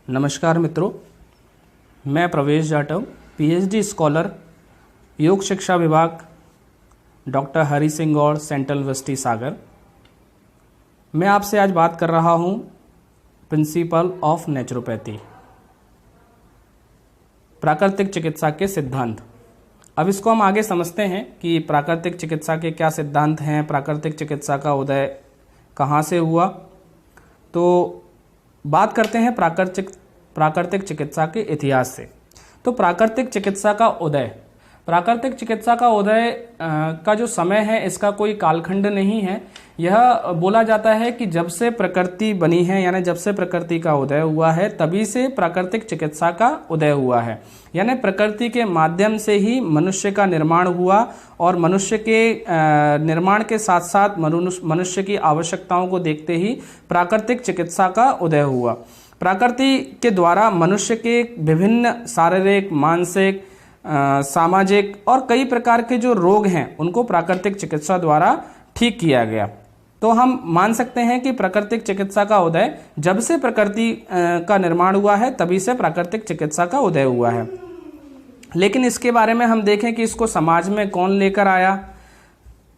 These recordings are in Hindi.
नमस्कार मित्रों, मैं प्रवेश जाटव, पीएचडी स्कॉलर, योग शिक्षा विभाग, doctor Hari Singh Gaur, central university Sagar. मैं आपसे आज बात कर रहा हूं प्रिंसिपल ऑफ नेचुरोपैथी, प्राकृतिक चिकित्सा के सिद्धांत। अब इसको हम आगे समझते हैं कि प्राकृतिक चिकित्सा के क्या सिद्धांत हैं, प्राकृतिक चिकित्सा का उदय कहाँ से हुआ। तो बात करते हैं प्राकृतिक चिकित्सा के इतिहास से। तो प्राकृतिक चिकित्सा का उदय का जो समय है, इसका कोई कालखंड नहीं है। यह बोला जाता है कि जब से प्रकृति बनी है, यानी जब से प्रकृति का उदय हुआ है, तभी से प्राकृतिक चिकित्सा का उदय हुआ है। यानी प्रकृति के माध्यम से ही मनुष्य का निर्माण हुआ और मनुष्य के निर्माण के साथ साथ मनुष्य की आवश्यकताओं को देखते ही प्राकृतिक चिकित्सा का उदय हुआ। प्रकृति के द्वारा मनुष्य के विभिन्न शारीरिक, मानसिक, सामाजिक और कई प्रकार के जो रोग हैं, उनको प्राकृतिक चिकित्सा द्वारा ठीक किया गया। तो हम मान सकते हैं कि प्राकृतिक चिकित्सा का उदय जब से प्रकृति का निर्माण हुआ है, तभी से प्राकृतिक चिकित्सा का उदय हुआ है। लेकिन इसके बारे में हम देखें कि इसको समाज में कौन लेकर आया,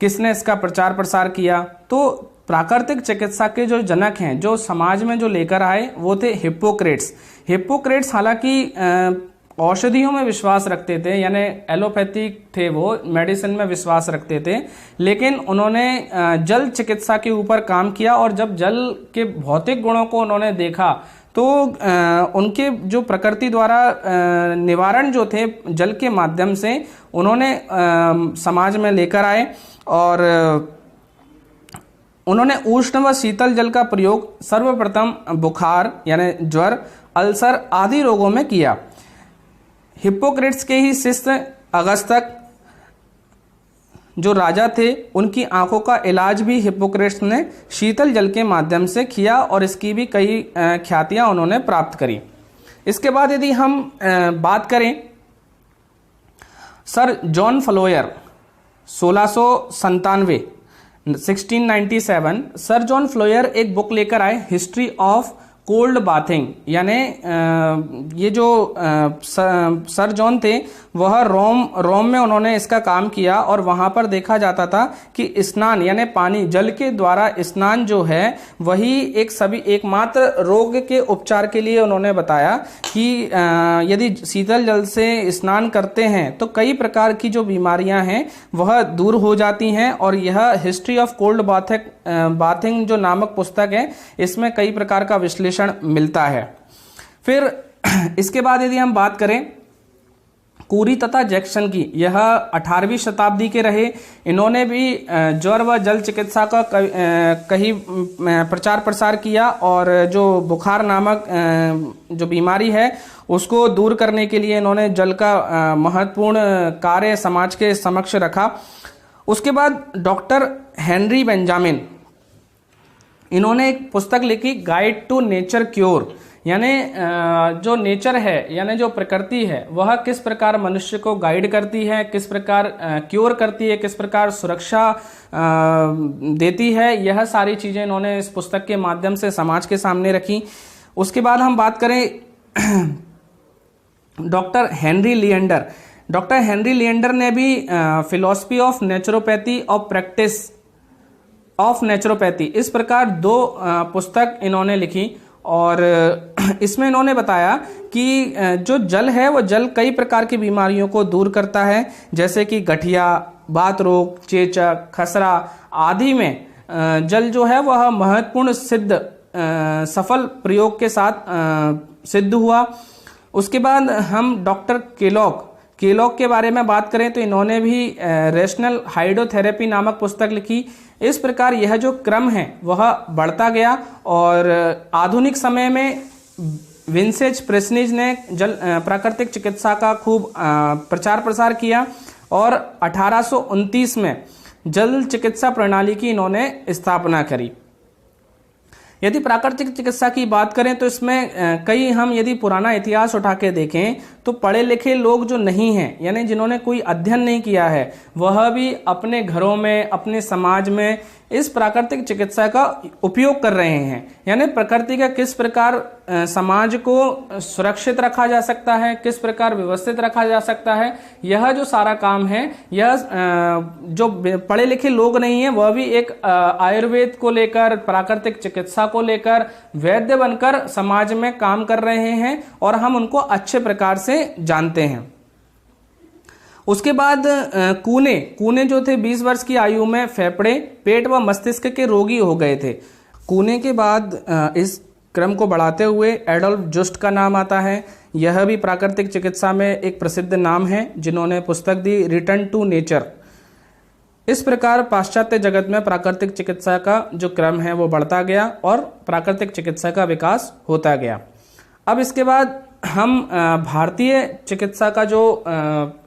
किसने इसका प्रचार प्रसार किया। तो प्राकृतिक चिकित्सा के जो जनक हैं, जो समाज में जो लेकर आए, वो थे हिप्पोक्रेट्स। हालांकि औषधियों में विश्वास रखते थे, यानी एलोपैथिक थे, वो मेडिसिन में विश्वास रखते थे, लेकिन उन्होंने जल चिकित्सा के ऊपर काम किया। और जब जल के भौतिक गुणों को उन्होंने देखा, तो उनके जो प्रकृति द्वारा निवारण जो थे जल के माध्यम से, उन्होंने समाज में लेकर आए और उन्होंने उष्ण व शीतल जल का प्रयोग सर्वप्रथम बुखार यानी ज्वर, अल्सर आदि रोगों में किया। हिप्पोक्रेट्स के ही शिष्य अगस्त्यक जो राजा थे, उनकी आंखों का इलाज भी हिप्पोक्रेट्स ने शीतल जल के माध्यम से किया और इसकी भी कई ख्यातियां उन्होंने प्राप्त करी। इसके बाद यदि हम बात करें सर जॉन फ्लोयर 1697 सर जॉन फ्लोयर एक बुक लेकर आए, हिस्ट्री ऑफ कोल्ड बाथिंग। यानी ये जो सर जॉन थे, वह रोम में उन्होंने इसका काम किया और वहां पर देखा जाता था कि स्नान यानी पानी, जल के द्वारा स्नान जो है, वही एकमात्र रोग के उपचार के लिए उन्होंने बताया कि यदि शीतल जल से स्नान करते हैं तो कई प्रकार की जो बीमारियां हैं वह दूर हो जाती हैं। और यह हिस्ट्री ऑफ कोल्ड बाथिंग जो नामक पुस्तक है, इसमें कई प्रकार का विश्लेषण मिलता है। फिर इसके बाद यदि हम बात करें कुरी तथा जैक्सन की, यह 18वीं शताब्दी के रहे। इन्होंने भी ज्वर व जल चिकित्सा का कहीं प्रचार प्रसार किया और जो बुखार नामक जो बीमारी है, उसको दूर करने के लिए इन्होंने जल का महत्वपूर्ण कार्य समाज के समक्ष रखा। उसके बाद डॉक्टर हेनरी बेंजामिन, इन्होंने एक पुस्तक लिखी, गाइड टू नेचर क्योर। यानी जो नेचर है, यानी जो प्रकृति है, वह किस प्रकार मनुष्य को गाइड करती है, किस प्रकार क्योर करती है, किस प्रकार सुरक्षा देती है, यह सारी चीजें इन्होंने इस पुस्तक के माध्यम से समाज के सामने रखी। उसके बाद हम बात करें डॉक्टर हेनरी लिएंडर ने भी फिलॉसफी ऑफ नेचुरोपैथी और प्रैक्टिस ऑफ नेचुरोपैथी, इस प्रकार 2 पुस्तक इन्होंने लिखी। और इसमें इन्होंने बताया कि जो जल है, वो जल कई प्रकार की बीमारियों को दूर करता है, जैसे कि गठिया, बात रोग, चेचक, खसरा आदि में जल जो है वह महत्वपूर्ण सफल प्रयोग के साथ सिद्ध हुआ। उसके बाद हम डॉक्टर केलॉग के बारे में बात करें तो इन्होंने भी रेशनल हाइड्रोथेरेपी नामक पुस्तक लिखी। इस प्रकार यह जो क्रम है वह बढ़ता गया और आधुनिक समय में विंसेज प्रेस्निज ने प्राकृतिक चिकित्सा का खूब प्रचार प्रसार किया और 1829 में जल चिकित्सा प्रणाली की इन्होंने स्थापना करी। यदि प्राकृतिक चिकित्सा की बात करें तो इसमें कई हम यदि पुराना इतिहास उठा के देखें तो पढ़े लिखे लोग जो नहीं हैं, यानी जिन्होंने कोई अध्ययन नहीं किया है, वह भी अपने घरों में, अपने समाज में इस प्राकृतिक चिकित्सा का उपयोग कर रहे हैं। यानी प्रकृति का किस प्रकार समाज को सुरक्षित रखा जा सकता है, किस प्रकार व्यवस्थित रखा जा सकता है, यह जो सारा काम है, यह जो पढ़े लिखे लोग नहीं है वह भी एक आयुर्वेद को लेकर, प्राकृतिक चिकित्सा को लेकर वैद्य बनकर समाज में काम कर रहे हैं और हम उनको अच्छे प्रकार से जानते हैं। उसके बाद कूने जो थे 20 वर्ष की आयु में फेफड़े, पेट व मस्तिष्क के रोगी हो गए थे। कूने के बाद इस क्रम को बढ़ाते हुए एडोल्फ जुस्ट का नाम आता है। यह भी प्राकृतिक चिकित्सा में एक प्रसिद्ध नाम है, जिन्होंने पुस्तक दी रिटर्न टू नेचर। इस प्रकार पाश्चात्य जगत में प्राकृतिक चिकित्सा का जो क्रम है वो बढ़ता गया और प्राकृतिक चिकित्सा का विकास होता गया। अब इसके बाद हम भारतीय चिकित्सा का जो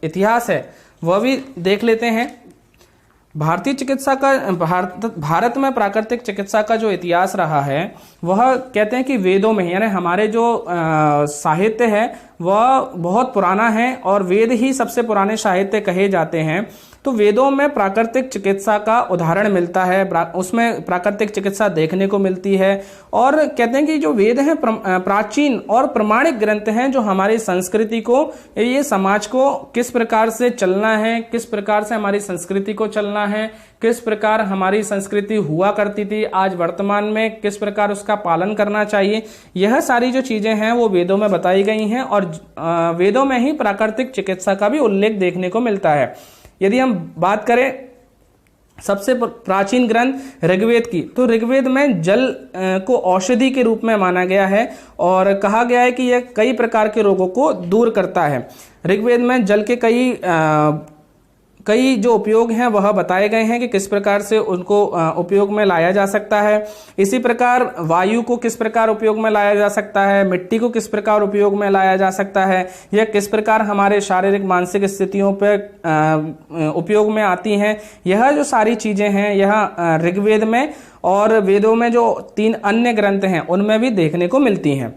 इतिहास है वह भी देख लेते हैं। भारतीय चिकित्सा का भारत में प्राकृतिक चिकित्सा का जो इतिहास रहा है वह कहते हैं कि वेदों में, यानी हमारे जो साहित्य है वह बहुत पुराना है और वेद ही सबसे पुराने साहित्य कहे जाते हैं। तो वेदों में प्राकृतिक चिकित्सा का उदाहरण मिलता है, उसमें प्राकृतिक चिकित्सा देखने को मिलती है और कहते हैं कि जो वेद हैं प्राचीन और प्रमाणिक ग्रंथ हैं, जो हमारी संस्कृति को, ये समाज को किस प्रकार से चलना है, किस प्रकार से हमारी संस्कृति को चलना है, किस प्रकार हमारी संस्कृति हुआ करती थी, आज वर्तमान में किस प्रकार उसका पालन करना चाहिए, यह सारी जो चीजें हैं वो वेदों में बताई गई हैं और वेदों में ही प्राकृतिक चिकित्सा का भी उल्लेख देखने को मिलता है। यदि हम बात करें सबसे प्राचीन ग्रंथ ऋग्वेद की, तो ऋग्वेद में जल को औषधि के रूप में माना गया है और कहा गया है कि यह कई प्रकार के रोगों को दूर करता है। ऋग्वेद में जल के कई जो उपयोग हैं वह बताए गए हैं कि किस प्रकार से उनको उपयोग में लाया जा सकता है। इसी प्रकार वायु को किस प्रकार उपयोग में लाया जा सकता है, मिट्टी को किस प्रकार उपयोग में लाया जा सकता है, यह किस प्रकार हमारे शारीरिक मानसिक स्थितियों पर उपयोग में आती हैं। यह जो सारी चीजें हैं यह ऋग्वेद में और वेदों में जो 3 अन्य ग्रंथ हैं उनमें भी देखने को मिलती हैं।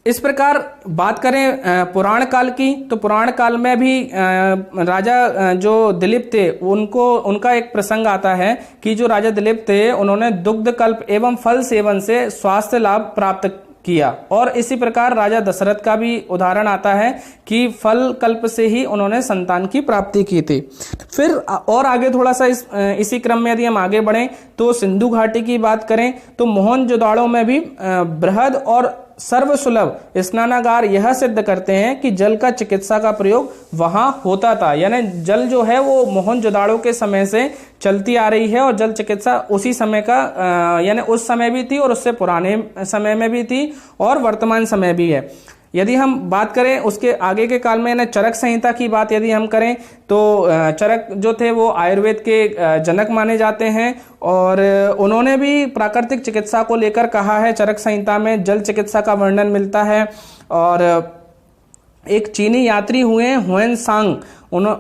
इस प्रकार बात करें पुराण काल की, तो पुराण काल में भी राजा जो दिलीप थे उनका एक प्रसंग आता है कि जो राजा दिलीप थे उन्होंने दुग्ध कल्प एवं फल सेवन से स्वास्थ्य लाभ प्राप्त किया और इसी प्रकार राजा दशरथ का भी उदाहरण आता है कि फल कल्प से ही उन्होंने संतान की प्राप्ति की थी। फिर और आगे थोड़ा सा इसी क्रम में यदि हम आगे बढ़ें तो सिंधु घाटी की बात करें तो मोहनजोदाड़ो में भी बृहद और सर्वसुलभ स्नानागार यह सिद्ध करते हैं कि जल का चिकित्सा का प्रयोग वहां होता था। यानी जल जो है वो मोहनजोदाड़ो के समय से चलती आ रही है और जल चिकित्सा उसी समय का यानी उस समय भी थी और उससे पुराने समय में भी थी और वर्तमान समय भी है। यदि हम बात करें उसके आगे के काल में, चरक संहिता की बात यदि हम करें तो चरक जो थे वो आयुर्वेद के जनक माने जाते हैं और उन्होंने भी प्राकृतिक चिकित्सा को लेकर कहा है। चरक संहिता में जल चिकित्सा का वर्णन मिलता है और एक चीनी यात्री हुए हुएन सांग,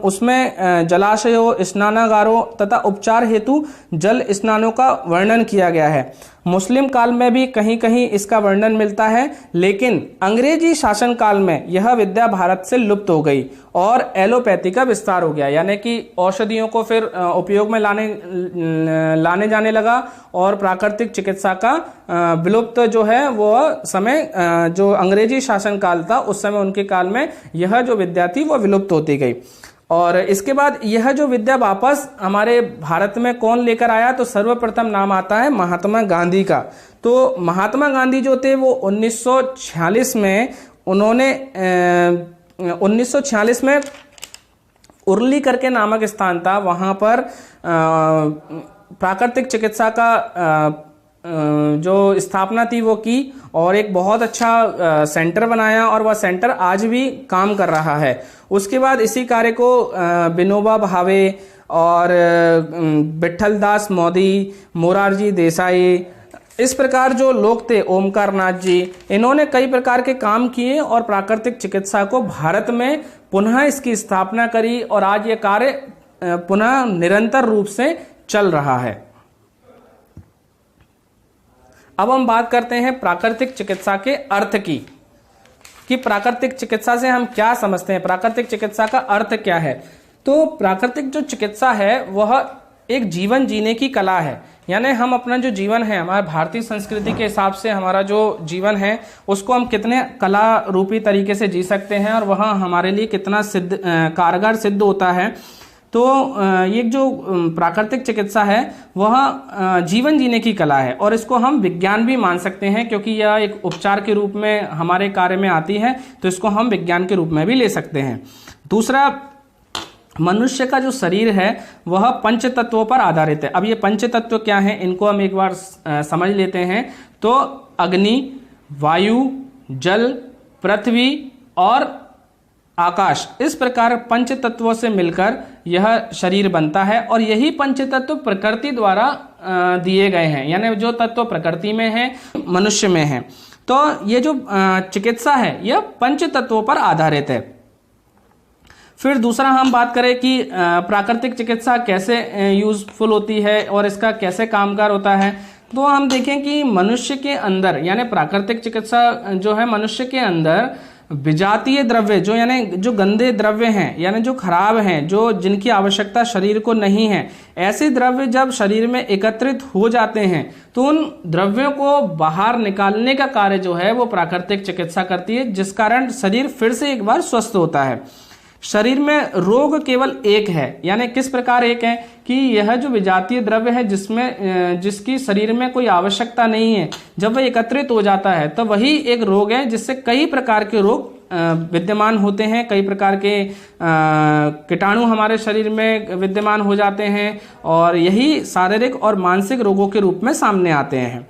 उसमें जलाशयों, स्नानागारों तथा उपचार हेतु जल स्नानों का वर्णन किया गया है। मुस्लिम काल में भी कहीं कहीं इसका वर्णन मिलता है, लेकिन अंग्रेजी शासन काल में यह विद्या भारत से लुप्त हो गई और एलोपैथी का विस्तार हो गया। यानी कि औषधियों को फिर उपयोग में लाने जाने लगा और प्राकृतिक चिकित्सा का विलुप्त जो है वो समय जो अंग्रेजी शासन काल था उस समय उनके काल में यह जो विद्या थी वो विलुप्त होती गई। और इसके बाद यह जो विद्या वापस हमारे भारत में कौन लेकर आया, तो सर्वप्रथम नाम आता है महात्मा गांधी का। तो महात्मा गांधी जो थे वो 1946 में उन्होंने 1946 में उरली करके नामक स्थान था, वहां पर प्राकृतिक चिकित्सा का जो स्थापना थी वो की और एक बहुत अच्छा सेंटर बनाया और वह सेंटर आज भी काम कर रहा है। उसके बाद इसी कार्य को विनोबा भावे और विठल दास मोदी, मोरारजी देसाई, इस प्रकार जो लोग थे, ओमकार नाथ जी, इन्होंने कई प्रकार के काम किए और प्राकृतिक चिकित्सा को भारत में पुनः इसकी स्थापना करी और आज ये कार्य पुनः निरंतर रूप से चल रहा है। अब हम बात करते हैं प्राकृतिक चिकित्सा के अर्थ की। कि प्राकृतिक चिकित्सा से हम क्या समझते हैं, प्राकृतिक चिकित्सा का अर्थ क्या है। तो प्राकृतिक जो चिकित्सा है वह एक जीवन जीने की कला है, यानी हम अपना जो जीवन है, हमारे भारतीय संस्कृति के हिसाब से हमारा जो जीवन है उसको हम कितने कला रूपी तरीके से जी सकते हैं और वह हमारे लिए कितना कारगर सिद्ध होता है। तो ये जो प्राकृतिक चिकित्सा है वह जीवन जीने की कला है और इसको हम विज्ञान भी मान सकते हैं, क्योंकि यह एक उपचार के रूप में हमारे कार्य में आती है, तो इसको हम विज्ञान के रूप में भी ले सकते हैं। दूसरा, मनुष्य का जो शरीर है वह पंच तत्वों पर आधारित है। अब ये पंच तत्व क्या हैं, इनको हम एक बार समझ लेते हैं। तो अग्नि, वायु, जल, पृथ्वी और आकाश, इस प्रकार पंच तत्वों से मिलकर यह शरीर बनता है और यही पंच तत्व प्रकृति द्वारा दिए गए हैं, यानी जो तत्व प्रकृति में है मनुष्य में है। तो ये जो चिकित्सा है यह पंच तत्वों पर आधारित है। फिर दूसरा हम बात करें कि प्राकृतिक चिकित्सा कैसे यूजफुल होती है और इसका कैसे कामगार होता है, तो हम देखें कि मनुष्य के अंदर, यानी प्राकृतिक चिकित्सा जो है मनुष्य के अंदर विजातीय द्रव्य जो यानी जो गंदे द्रव्य हैं, यानी जो खराब हैं, जो जिनकी आवश्यकता शरीर को नहीं है, ऐसे द्रव्य जब शरीर में एकत्रित हो जाते हैं तो उन द्रव्यों को बाहर निकालने का कार्य जो है वो प्राकृतिक चिकित्सा करती है, जिस कारण शरीर फिर से एक बार स्वस्थ होता है। शरीर में रोग केवल एक है, यानी किस प्रकार एक है कि यह जो विजातीय द्रव्य है जिसकी शरीर में कोई आवश्यकता नहीं है, जब वह एकत्रित हो जाता है तो वही एक रोग है, जिससे कई प्रकार के रोग विद्यमान होते हैं, कई प्रकार के कीटाणु हमारे शरीर में विद्यमान हो जाते हैं और यही शारीरिक और मानसिक रोगों के रूप में सामने आते हैं।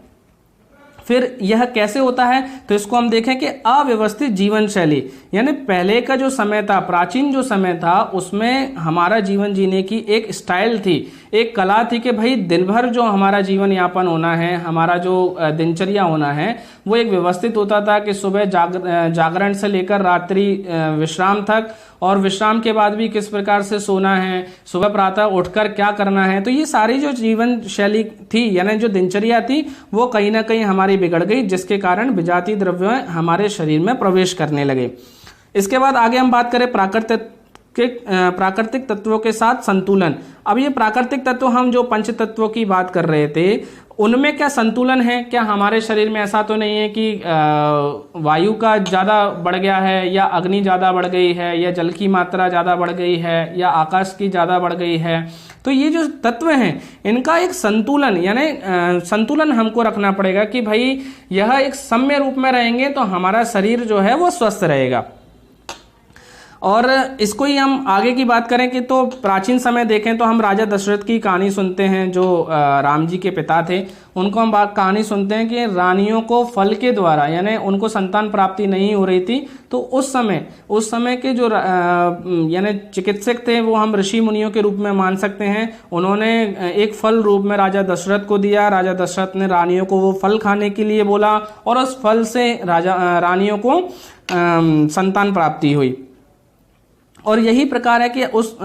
फिर यह कैसे होता है, तो इसको हम देखें कि अव्यवस्थित जीवन शैली, यानी पहले का जो समय था, प्राचीन जो समय था, उसमें हमारा जीवन जीने की एक स्टाइल थी, एक कला थी कि भाई दिन भर जो हमारा जीवन यापन होना है, हमारा जो दिनचर्या होना है वो एक व्यवस्थित होता था कि सुबह जागरण से लेकर रात्रि विश्राम तक, और विश्राम के बाद भी किस प्रकार से सोना है, सुबह प्रातः उठकर क्या करना है। तो ये सारी जो जीवन शैली थी, यानी जो दिनचर्या थी, वो कहीं ना कहीं हमारी बिगड़ गई, जिसके कारण विजातीय द्रव्य हमारे शरीर में प्रवेश करने लगे। इसके बाद आगे हम बात करें प्राकृतिक तत्वों के साथ संतुलन। अब ये प्राकृतिक तत्व, हम जो पंच तत्वों की बात कर रहे थे, उनमें क्या संतुलन है? क्या हमारे शरीर में ऐसा तो नहीं है कि वायु का ज़्यादा बढ़ गया है, या अग्नि ज़्यादा बढ़ गई है, या जल की मात्रा ज़्यादा बढ़ गई है, या आकाश की ज़्यादा बढ़ गई है? तो ये जो तत्व हैं इनका एक संतुलन, यानी संतुलन हमको रखना पड़ेगा कि भाई यह एक सम्य रूप में रहेंगे तो हमारा शरीर जो है वो स्वस्थ रहेगा। और इसको ही हम आगे की बात करें कि तो प्राचीन समय देखें तो हम राजा दशरथ की कहानी सुनते हैं, जो राम जी के पिता थे, उनको हम कहानी सुनते हैं कि रानियों को फल के द्वारा, यानी उनको संतान प्राप्ति नहीं हो रही थी, तो उस समय के जो यानी चिकित्सक थे वो हम ऋषि मुनियों के रूप में मान सकते हैं। उन्होंने एक फल रूप में राजा दशरथ को दिया, राजा दशरथ ने रानियों को वो फल खाने के लिए बोला और उस फल से रानियों को संतान प्राप्ति हुई। और यही प्रकार है कि उस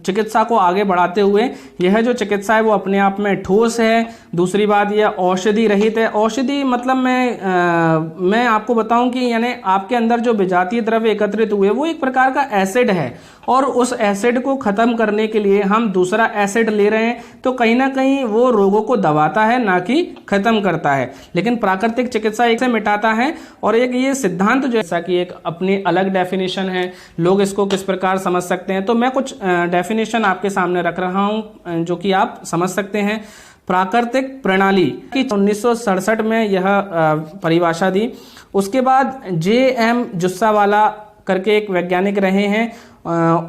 चिकित्सा को आगे बढ़ाते हुए यह जो चिकित्सा है वो अपने आप में ठोस है। दूसरी बात यह औषधि रहित है। औषधि मतलब मैं आपको बताऊं कि यानी आपके अंदर जो विजातीय द्रव्य एकत्रित हुए वो एक प्रकार का एसिड है, और उस एसिड को खत्म करने के लिए हम दूसरा एसिड ले रहे हैं, तो कहीं ना कहीं वो रोगों को दबाता है, ना कि खत्म करता है। लेकिन प्राकृतिक चिकित्सा एक से मिटाता है। और एक ये सिद्धांत जैसा कि एक अपनी अलग डेफिनेशन है, लोग इसको किस प्रकार समझ सकते हैं, तो मैं कुछ डेफिनेशन आपके सामने रख रहा हूं जो कि आप समझ सकते हैं। प्राकृतिक प्रणाली की 1967 में यह परिभाषा दी। उसके बाद J.M. जुस्सावाला करके एक वैज्ञानिक रहे हैं,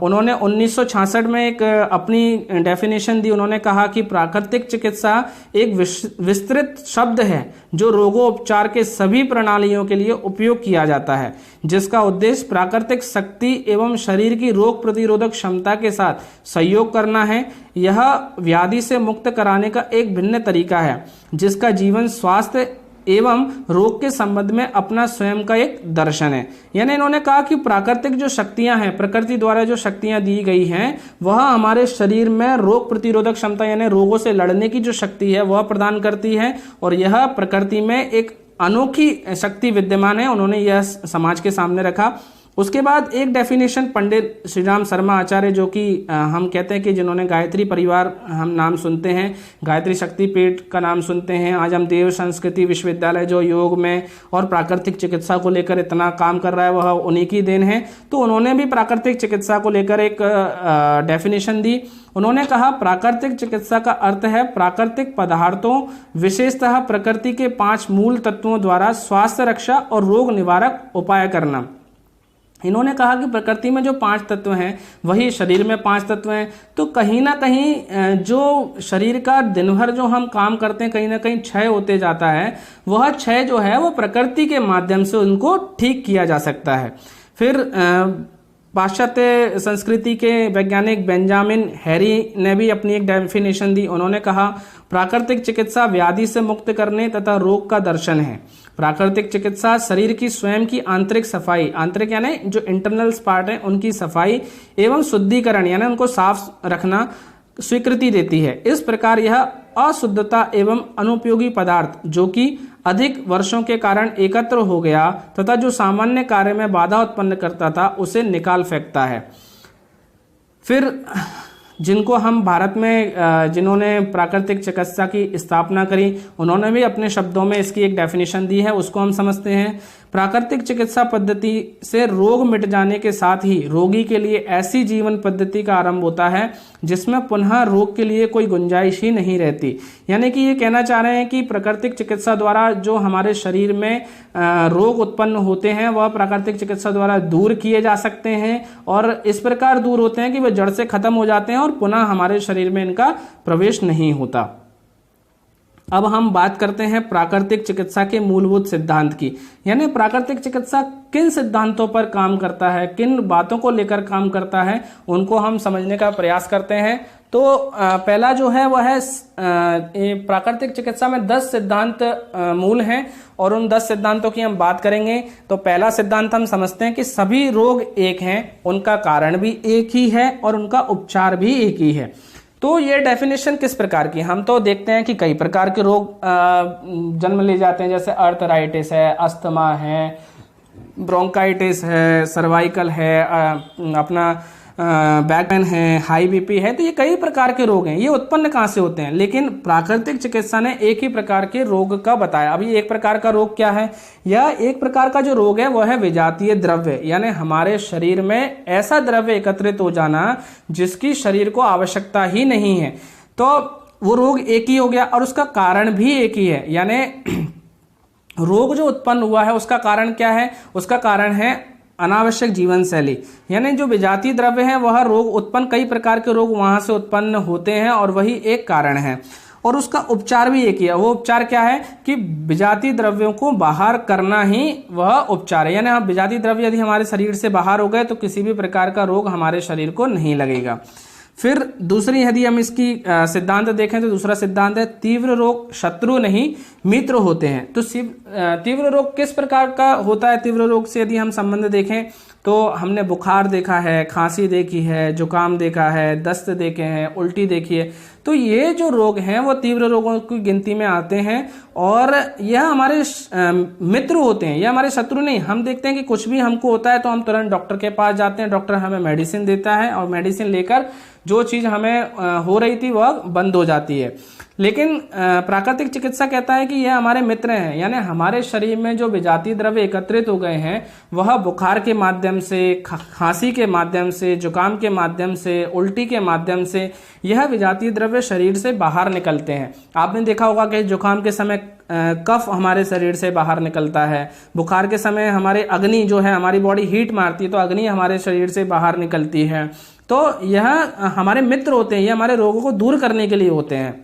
उन्होंने 1966 में एक अपनी डेफिनेशन दी। उन्होंने कहा कि प्राकृतिक चिकित्सा एक विस्तृत शब्द है जो रोगोपचार के सभी प्रणालियों के लिए उपयोग किया जाता है, जिसका उद्देश्य प्राकृतिक शक्ति एवं शरीर की रोग प्रतिरोधक क्षमता के साथ सहयोग करना है। यह व्याधि से मुक्त कराने का एक भिन्न तरीका है, जिसका जीवन स्वास्थ्य एवं रोग के संबंध में अपना स्वयं का एक दर्शन है। यानी इन्होंने कहा कि प्राकृतिक जो शक्तियां हैं, प्रकृति द्वारा जो शक्तियां दी गई हैं, वह हमारे शरीर में रोग प्रतिरोधक क्षमता यानी रोगों से लड़ने की जो शक्ति है वह प्रदान करती है, और यह प्रकृति में एक अनोखी शक्ति विद्यमान है, उन्होंने यह समाज के सामने रखा। उसके बाद एक डेफिनेशन पंडित श्रीराम शर्मा आचार्य, जो कि हम कहते हैं कि जिन्होंने गायत्री परिवार हम नाम सुनते हैं, गायत्री शक्तिपीठ का नाम सुनते हैं, आज हम देव संस्कृति विश्वविद्यालय जो योग में और प्राकृतिक चिकित्सा को लेकर इतना काम कर रहा है वह उन्हीं की देन है। तो उन्होंने भी प्राकृतिक चिकित्सा को लेकर एक डेफिनेशन दी। उन्होंने कहा प्राकृतिक चिकित्सा का अर्थ है प्राकृतिक पदार्थों विशेषतः प्रकृति के 5 मूल तत्वों द्वारा स्वास्थ्य रक्षा और रोग निवारक उपाय करना। इन्होंने कहा कि प्रकृति में जो 5 तत्व हैं वही शरीर में 5 तत्व हैं। तो कहीं ना कहीं जो शरीर का दिन भर जो हम काम करते हैं कहीं ना कहीं क्षय होते जाता है, वह क्षय जो है वो प्रकृति के माध्यम से उनको ठीक किया जा सकता है। फिर पाश्चात्य संस्कृति के वैज्ञानिक बेंजामिन हैरी ने भी अपनी एक डेफिनेशन दी। उन्होंने कहा प्राकृतिक चिकित्सा व्याधि से मुक्त करने तथा रोग का दर्शन है। प्राकृतिक चिकित्सा शरीर की स्वयं की आंतरिक सफाई, आंतरिक यानी जो इंटरनल पार्ट है उनकी सफाई एवं शुद्धिकरण यानी उनको साफ रखना स्वीकृति देती है। इस प्रकार यह अशुद्धता एवं अनुपयोगी पदार्थ जो कि अधिक वर्षों के कारण एकत्र हो गया तथा जो सामान्य कार्य में बाधा उत्पन्न करता था उसे निकाल फेंकता है। फिर जिनको हम भारत में जिन्होंने प्राकृतिक चिकित्सा की स्थापना करी, उन्होंने भी अपने शब्दों में इसकी एक डेफिनेशन दी है, उसको हम समझते हैं। प्राकृतिक चिकित्सा पद्धति से रोग मिट जाने के साथ ही रोगी के लिए ऐसी जीवन पद्धति का आरंभ होता है जिसमें पुनः रोग के लिए कोई गुंजाइश ही नहीं रहती। यानी कि ये कहना चाह रहे हैं कि प्राकृतिक चिकित्सा द्वारा जो हमारे शरीर में रोग उत्पन्न होते हैं वह प्राकृतिक चिकित्सा द्वारा दूर किए जा सकते हैं और इस प्रकार दूर होते हैं कि वह जड़ से खत्म हो जाते हैं और पुनः हमारे शरीर में इनका प्रवेश नहीं होता। अब हम बात करते हैं प्राकृतिक चिकित्सा के मूलभूत सिद्धांत की, यानी प्राकृतिक चिकित्सा किन सिद्धांतों पर काम करता है, किन बातों को लेकर काम करता है, उनको हम समझने का प्रयास करते हैं। तो पहला जो है वह है प्राकृतिक चिकित्सा में 10 सिद्धांत मूल हैं और उन 10 सिद्धांतों की हम बात करेंगे। तो पहला सिद्धांत हम समझते हैं कि सभी रोग एक हैं, उनका कारण भी एक ही है और उनका उपचार भी एक ही है। तो ये डेफिनेशन किस प्रकार की, हम तो देखते हैं कि कई प्रकार के रोग जन्म ले जाते हैं, जैसे अर्थराइटिस है, अस्थमा है, ब्रोंकाइटिस है, सर्वाइकल है, अपना बैक पेन है, हाई बीपी है। तो ये कई प्रकार के रोग हैं, ये उत्पन्न कहाँ से होते हैं, लेकिन प्राकृतिक चिकित्सा ने एक ही प्रकार के रोग का बताया। अभी एक प्रकार का रोग क्या है, यह एक प्रकार का जो रोग है वह है विजातीय द्रव्य, यानी हमारे शरीर में ऐसा द्रव्य एकत्रित हो जाना जिसकी शरीर को आवश्यकता ही नहीं है। तो वो रोग एक ही हो गया और उसका कारण भी एक ही है। यानी रोग जो उत्पन्न हुआ है उसका कारण क्या है, उसका कारण है अनावश्यक जीवन शैली। यानी जो विजातीय द्रव्य है वह रोग उत्पन्न, कई प्रकार के रोग वहां से उत्पन्न होते हैं और वही एक कारण है और उसका उपचार भी एक ही है। वो उपचार क्या है कि विजातीय द्रव्यों को बाहर करना ही वह उपचार है। यानी हम विजातीय द्रव्य यदि हमारे शरीर से बाहर हो गए तो किसी भी प्रकार का रोग हमारे शरीर को नहीं लगेगा। फिर दूसरी यदि हम इसकी सिद्धांत देखें तो दूसरा सिद्धांत है तीव्र रोग शत्रु नहीं मित्र होते हैं। तो तीव्र रोग किस प्रकार का होता है, तीव्र रोग से यदि हम संबंध देखें तो हमने बुखार देखा है, खांसी देखी है, जुकाम देखा है, दस्त देखे हैं, उल्टी देखी है। तो ये जो रोग हैं वो तीव्र रोगों की गिनती में आते हैं और यह हमारे मित्र होते हैं, यह हमारे शत्रु नहीं। हम देखते हैं कि कुछ भी हमको होता है तो हम तुरंत डॉक्टर के पास जाते हैं, डॉक्टर हमें मेडिसिन देता है और मेडिसिन लेकर जो चीज हमें हो रही थी वह बंद हो जाती है। लेकिन प्राकृतिक चिकित्सा कहता है कि यह हमारे मित्र हैं, यानी हमारे शरीर में जो विजातीय द्रव्य एकत्रित हो गए हैं वह बुखार के माध्यम से, खांसी के माध्यम से, जुकाम के माध्यम से, उल्टी के माध्यम से यह विजातीय द्रव्य शरीर से बाहर निकलते हैं। आपने देखा होगा कि जुकाम के समय कफ हमारे शरीर से बाहर निकलता है, बुखार के समय हमारे अग्नि जो है, हमारी बॉडी हीट मारती है तो अग्नि हमारे शरीर से बाहर निकलती है। तो यह हमारे मित्र होते हैं, ये हमारे रोगों को दूर करने के लिए होते हैं।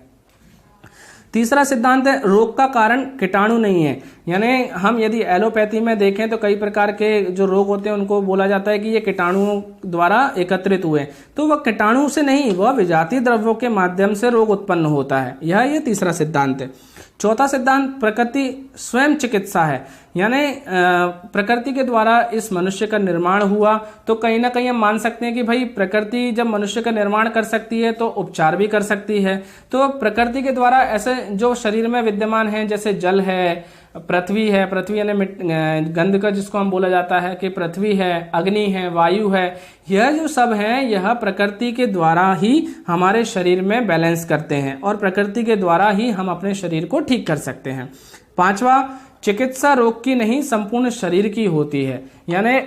तीसरा सिद्धांत है रोग का कारण कीटाणु नहीं है। यानी हम यदि एलोपैथी में देखें तो कई प्रकार के जो रोग होते हैं उनको बोला जाता है कि ये कीटाणुओं द्वारा एकत्रित हुए, तो वह कीटाणु से नहीं, वह विजातीय द्रव्यों के माध्यम से रोग उत्पन्न होता है। ये तीसरा सिद्धांत है। चौथा सिद्धांत प्रकृति स्वयं चिकित्सा है, यानी प्रकृति के द्वारा इस मनुष्य का निर्माण हुआ। तो कहीं ना कहीं हम मान सकते हैं कि भाई प्रकृति जब मनुष्य का निर्माण कर सकती है तो उपचार भी कर सकती है। तो प्रकृति के द्वारा ऐसे जो शरीर में विद्यमान है, जैसे जल है, पृथ्वी है, पृथ्वी यानी गंध का जिसको हम बोला जाता है कि पृथ्वी है, अग्नि है, वायु है, यह जो सब है यह प्रकृति के द्वारा ही हमारे शरीर में बैलेंस करते हैं और प्रकृति के द्वारा ही हम अपने शरीर को ठीक कर सकते हैं। पांचवा, चिकित्सा रोग की नहीं संपूर्ण शरीर की होती है। यानी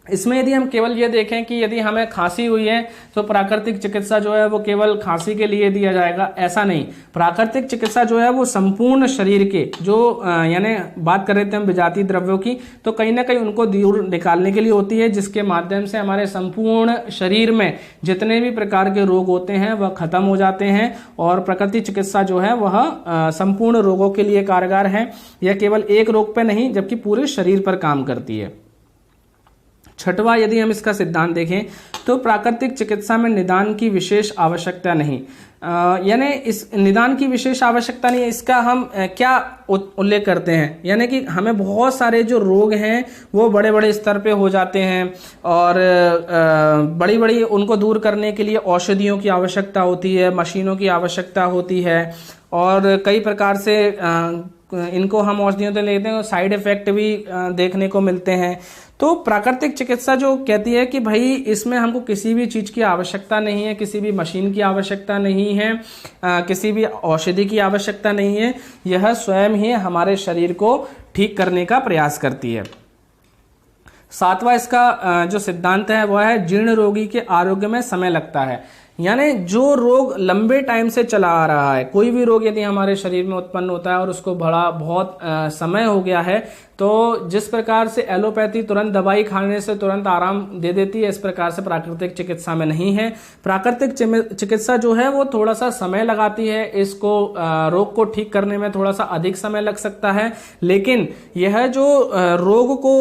इसमें यदि हम केवल ये देखें कि यदि हमें खांसी हुई है तो प्राकृतिक चिकित्सा जो है वो केवल खांसी के लिए दिया जाएगा, ऐसा नहीं। प्राकृतिक चिकित्सा जो है वो संपूर्ण शरीर के जो यानी बात कर रहे थे हम विजातीय द्रव्यों की, तो कहीं ना कहीं उनको दूर निकालने के लिए होती है, जिसके माध्यम से हमारे संपूर्ण शरीर में जितने भी प्रकार के रोग होते हैं वह खत्म हो जाते हैं। और प्राकृतिक चिकित्सा जो है वह संपूर्ण रोगों के लिए कारगर है। यह केवल एक रोग पे नहीं जबकि पूरे शरीर पर काम करती है। छठवां, यदि हम इसका सिद्धांत देखें तो प्राकृतिक चिकित्सा में निदान की विशेष आवश्यकता नहीं। यानी इस निदान की विशेष आवश्यकता नहीं है, इसका हम क्या उल्लेख करते हैं, यानी कि हमें बहुत सारे जो रोग हैं वो बड़े बड़े स्तर पे हो जाते हैं और बड़ी बड़ी उनको दूर करने के लिए औषधियों की आवश्यकता होती है, मशीनों की आवश्यकता होती है और कई प्रकार से इनको हम औषधियों तो लेते हैं, साइड इफेक्ट भी देखने को मिलते हैं। तो प्राकृतिक चिकित्सा जो कहती है कि भाई इसमें हमको किसी भी चीज की आवश्यकता नहीं है, किसी भी मशीन की आवश्यकता नहीं है, किसी भी औषधि की आवश्यकता नहीं है, यह स्वयं ही हमारे शरीर को ठीक करने का प्रयास करती है। सातवां इसका जो सिद्धांत है वह है जीर्ण रोगी के आरोग्य में समय लगता है। यानी जो रोग लंबे टाइम से चला आ रहा है, कोई भी रोग यदि हमारे शरीर में उत्पन्न होता है और उसको बड़ा बहुत समय हो गया है, तो जिस प्रकार से एलोपैथी तुरंत दवाई खाने से तुरंत आराम दे देती है, इस प्रकार से प्राकृतिक चिकित्सा में नहीं है। प्राकृतिक चिकित्सा जो है वो थोड़ा सा समय लगाती है, इसको रोग को ठीक करने में थोड़ा सा अधिक समय लग सकता है, लेकिन यह जो रोग को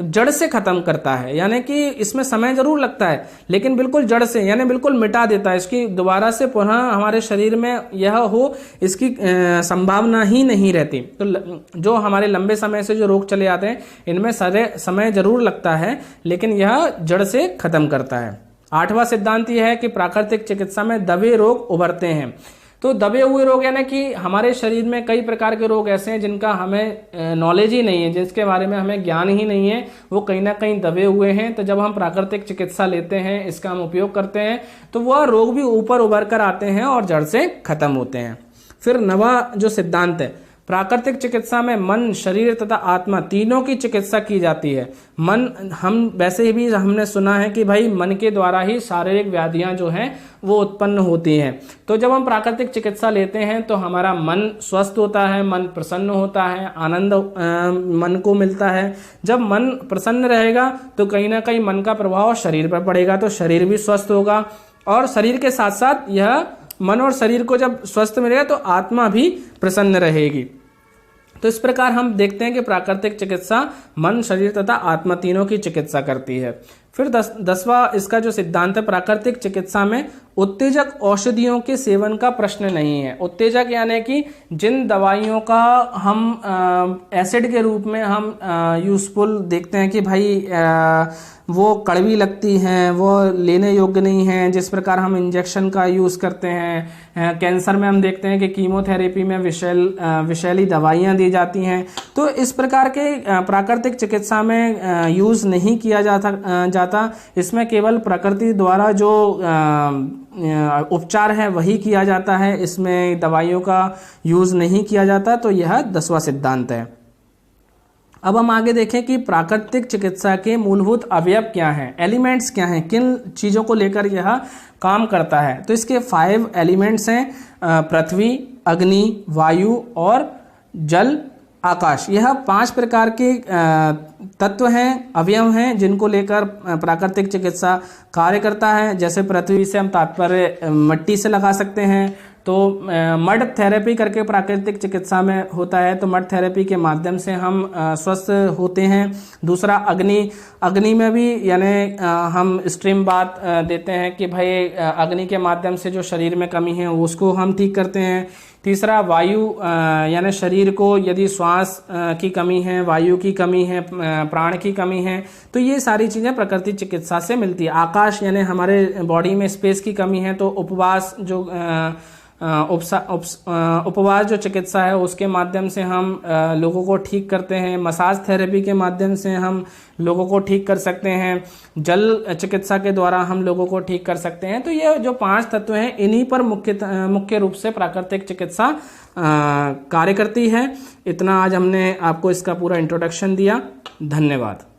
जड़ से खत्म करता है, यानी कि इसमें समय जरूर लगता है लेकिन बिल्कुल जड़ से यानी बिल्कुल मिटा देता है, इसकी दोबारा से पुनः हमारे शरीर में यह हो इसकी संभावना ही नहीं रहती। तो जो हमारे लंबे समय जो रोग चले आते हैं इनमें समय जरूर लगता है लेकिन यह जड़ से खत्म करता है। आठवां सिद्धांत यह है कि प्राकृतिक चिकित्सा में दबे रोग उभरते हैं। तो दबे हुए रोग यानी कि हमारे शरीर में कई प्रकार के रोग ऐसे हैं जिनका हमें नॉलेज ही नहीं है, जिसके बारे में हमें ज्ञान ही नहीं है, वो कहीं ना कहीं दबे हुए हैं। तो जब हम प्राकृतिक चिकित्सा लेते हैं, इसका हम उपयोग करते हैं, तो वह रोग भी ऊपर उभर कर आते हैं और जड़ से खत्म होते हैं। फिर नवा जो सिद्धांत है, प्राकृतिक चिकित्सा में मन, शरीर तथा आत्मा तीनों की चिकित्सा की जाती है। मन, हम वैसे भी हमने सुना है कि भाई मन के द्वारा ही शारीरिक व्याधियां जो हैं वो उत्पन्न होती हैं। तो जब हम प्राकृतिक चिकित्सा लेते हैं तो हमारा मन स्वस्थ होता है, मन प्रसन्न होता है, आनंद मन को मिलता है। जब मन प्रसन्न रहेगा तो कहीं ना कहीं मन का प्रभाव शरीर पर पड़ेगा, तो शरीर भी स्वस्थ होगा और शरीर के साथ साथ यह मन और शरीर को जब स्वस्थ मिलेगा तो आत्मा भी प्रसन्न रहेगी। तो इस प्रकार हम देखते हैं कि प्राकृतिक चिकित्सा मन, शरीर तथा आत्मा तीनों की चिकित्सा करती है। फिर दसवां इसका जो सिद्धांत है, प्राकृतिक चिकित्सा में उत्तेजक औषधियों के सेवन का प्रश्न नहीं है। उत्तेजक यानी कि जिन दवाइयों का हम एसिड के रूप में हम यूजफुल देखते हैं कि भाई वो कड़वी लगती हैं, वो लेने योग्य नहीं हैं, जिस प्रकार हम इंजेक्शन का यूज़ करते हैं, कैंसर में हम देखते हैं कि कीमोथेरेपी में विषैली दवाइयाँ दी जाती हैं, तो इस प्रकार के प्राकृतिक चिकित्सा में यूज़ नहीं किया जाता। इसमें केवल प्रकृति द्वारा जो उपचार है वही किया जाता है, इसमें दवाइयों का यूज़ नहीं किया जाता। तो यह 10वां सिद्धांत है। अब हम आगे देखें कि प्राकृतिक चिकित्सा के मूलभूत अवयव क्या हैं, एलिमेंट्स क्या हैं, किन चीज़ों को लेकर यह काम करता है। तो इसके 5 एलिमेंट्स हैं, पृथ्वी, अग्नि, वायु और जल, आकाश। यह 5 प्रकार के तत्व हैं, अवयव हैं, जिनको लेकर प्राकृतिक चिकित्सा कार्य करता है। जैसे पृथ्वी से हम तात्पर्य मिट्टी से लगा सकते हैं, तो मड थेरेपी करके प्राकृतिक चिकित्सा में होता है, तो मड थेरेपी के माध्यम से हम स्वस्थ होते हैं। दूसरा अग्नि में भी यानी हम स्ट्रीम बात देते हैं कि भाई अग्नि के माध्यम से जो शरीर में कमी है उसको हम ठीक करते हैं। तीसरा वायु यानी शरीर को यदि श्वास की कमी है, वायु की कमी है, प्राण की कमी है, तो ये सारी चीज़ें प्राकृतिक चिकित्सा से मिलती है। आकाश यानी हमारे बॉडी में स्पेस की कमी है, तो उपवास जो उपवास जो चिकित्सा है उसके माध्यम से हम लोगों को ठीक करते हैं। मसाज थेरेपी के माध्यम से हम लोगों को ठीक कर सकते हैं। जल चिकित्सा के द्वारा हम लोगों को ठीक कर सकते हैं। तो ये जो 5 तत्व हैं, इन्हीं पर मुख्य रूप से प्राकृतिक चिकित्सा कार्य करती है। इतना आज हमने आपको इसका पूरा इंट्रोडक्शन दिया। धन्यवाद।